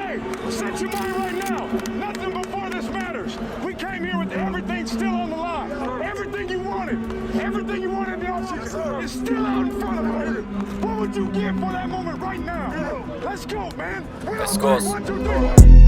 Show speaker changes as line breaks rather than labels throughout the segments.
Hey, set your mind right now. Nothing before this matters. We came here with everything still on the line. Everything you wanted in the offseason is still out in front of you. What would you give for that moment right now? Let's go, man.
Let's go.
1, 2, 3.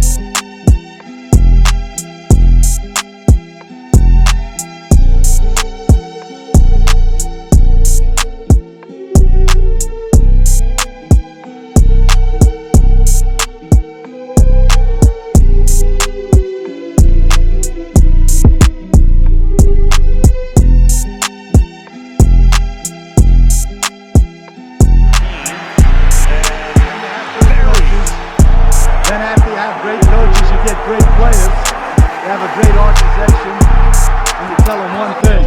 Have a great organization, and you tell them one thing.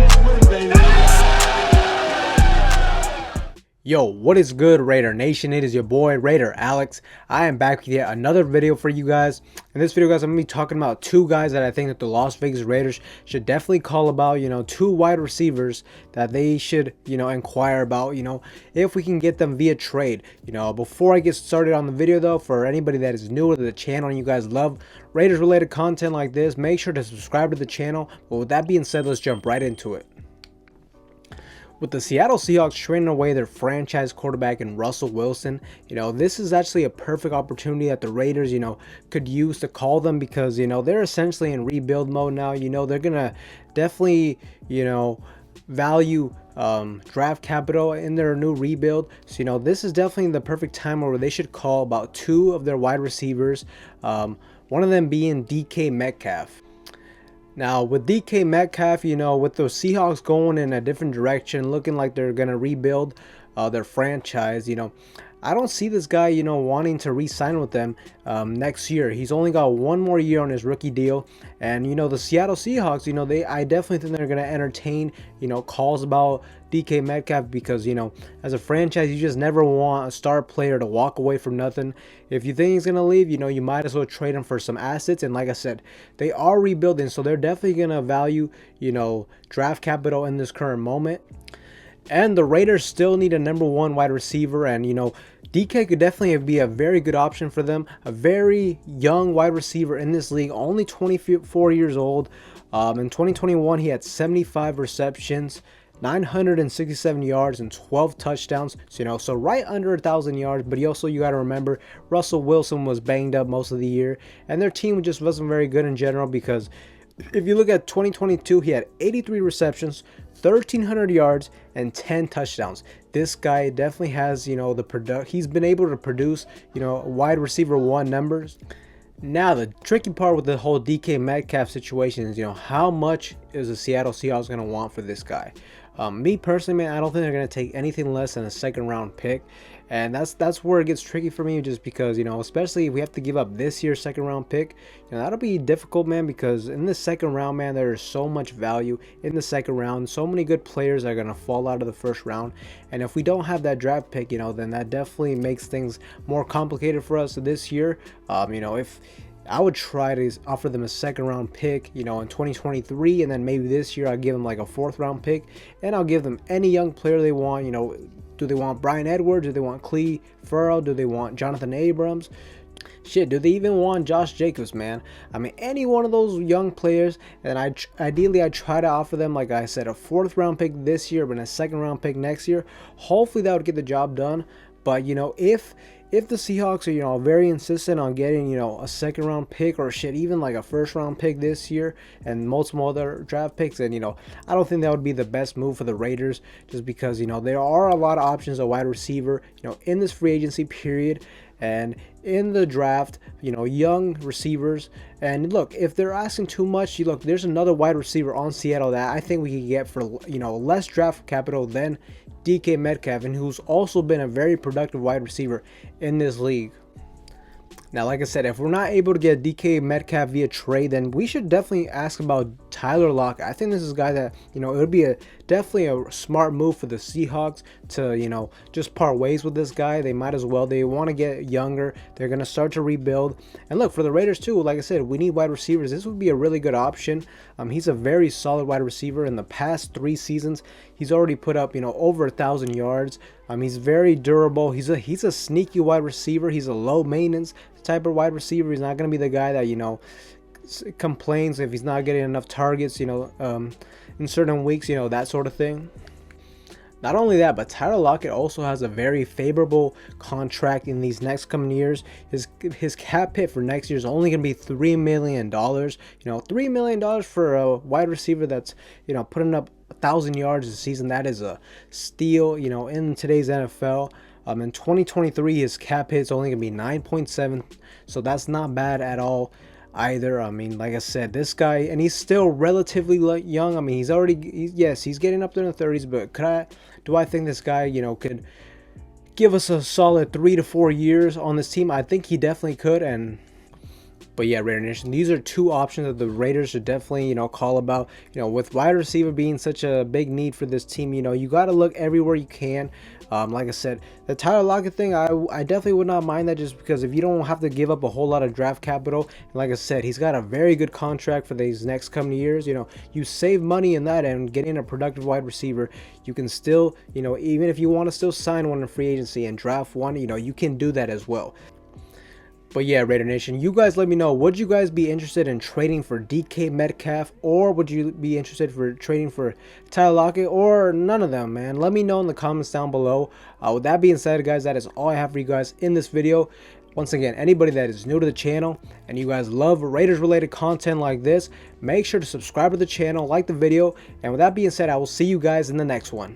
Yo, what is good, Raider Nation? It is your boy Raider Alex. I am back with yet another video for you guys. In this video, guys, I'm gonna be talking about two guys that I think that the Las Vegas Raiders should definitely call about. Two wide receivers that they should, inquire about. If we can get them via trade. Before I get started on the video, though, for anybody that is new to the channel and you guys love Raiders related content like this, make sure to subscribe to the channel. But with that being said, let's jump right into it. With the Seattle Seahawks trading away their franchise quarterback in Russell Wilson, this is actually a perfect opportunity that the Raiders, could use to call them, because, they're essentially in rebuild mode now. They're going to definitely, value draft capital in their new rebuild. So, this is definitely the perfect time where they should call about two of their wide receivers, one of them being DK Metcalf. Now, with DK Metcalf, with the Seahawks going in a different direction, looking like they're going to rebuild their franchise, I don't see this guy, wanting to re-sign with them next year. He's only got one more year on his rookie deal. And, the Seattle Seahawks, I definitely think they're going to entertain, calls about DK Metcalf, because, as a franchise, you just never want a star player to walk away from nothing. If you think he's going to leave, you might as well trade him for some assets. And like I said, they are rebuilding, so they're definitely going to value, draft capital in this current moment. And the Raiders still need a #1 wide receiver, and DK could definitely be a very good option for them. A very young wide receiver in this league, only 24 years old. In 2021, he had 75 receptions, 967 yards, and 12 touchdowns. So right under 1,000 yards. But you got to remember, Russell Wilson was banged up most of the year, and their team just wasn't very good in general, because if you look at 2022, he had 83 receptions, 1,300 yards, and 10 touchdowns. This guy definitely has, he's been able to produce, wide receiver 1 numbers. Now, the tricky part with the whole DK Metcalf situation is, how much is the Seattle Seahawks going to want for this guy? Me personally, man, I don't think they're going to take anything less than a second-round pick. And that's where it gets tricky for me, just because, especially if we have to give up this year's second-round pick, that'll be difficult, man, because in the second round, man, there is so much value in the second round. So many good players are going to fall out of the first round. And if we don't have that draft pick, then that definitely makes things more complicated for us this year. If I would try to offer them a second-round pick, in 2023, and then maybe this year I'll give them like a 4th-round pick, and I'll give them any young player they want. Do they want Brian Edwards? Do they want Clee Farrell? Do they want Jonathan Abrams? Shit, do they even want Josh Jacobs, man? I mean, any one of those young players. And ideally I try to offer them, like I said, a 4th-round pick this year, but a 2nd-round pick next year. Hopefully that would get the job done. But if the Seahawks are very insistent on getting a 2nd-round pick, or shit, even like a 1st-round pick this year and multiple other draft picks, then I don't think that would be the best move for the Raiders, just because there are a lot of options at wide receiver in this free agency period and in the draft, young receivers. And look, if they're asking too much, there's another wide receiver on Seattle that I think we could get for less draft capital than DK Metcalf, and who's also been a very productive wide receiver in this league. Now, like I said, if we're not able to get DK Metcalf via trade, then we should definitely ask about Tyler Lockette. I think this is a guy that, you know, it would be definitely a smart move for the Seahawks to, you know, just part ways with this guy. They might as well. They want to get younger. They're going to start to rebuild. And look, for the Raiders too, like I said, we need wide receivers. This would be a really good option. He's a very solid wide receiver. In the past 3 seasons, he's already put up, you know, over 1,000 yards. He's very durable. He's a sneaky wide receiver. He's a low maintenance type of wide receiver. He's not going to be the guy that, you know, complains if he's not getting enough targets, you know, in certain weeks, you know, that sort of thing. Not only that, but Tyler Lockette also has a very favorable contract in these next coming years. His cap hit for next year is only going to be $3 million. You know, $3 million for a wide receiver that's, you know, putting up 1,000 yards a season. That is a steal, you know, in today's NFL. In 2023, his cap hit is only going to be 9.7, so that's not bad at all either. I mean, like I said, this guy, and he's still relatively young. I mean, yes, he's getting up there in the 30s, but do I think this guy, you know, could give us a solid 3 to 4 years on this team? I think he definitely could. But yeah, Raider Nation, these are 2 options that the Raiders should definitely, you know, call about. You know, with wide receiver being such a big need for this team, you know, you got to look everywhere you can. Like I said, the Tyler Lockette thing, I definitely would not mind that, just because if you don't have to give up a whole lot of draft capital, and like I said, he's got a very good contract for these next coming years. You know, you save money in that, and getting a productive wide receiver, you can still, you know, even if you want to still sign one in free agency and draft one, you know, you can do that as well. But yeah, Raider Nation, you guys let me know, would you guys be interested in trading for DK Metcalf, or would you be interested for trading for Tyler Lockette, or none of them, man? Let me know in the comments down below. With that being said, guys, that is all I have for you guys in this video. Once again, anybody that is new to the channel and you guys love Raiders related content like this, make sure to subscribe to the channel, like the video, and with that being said, I will see you guys in the next one.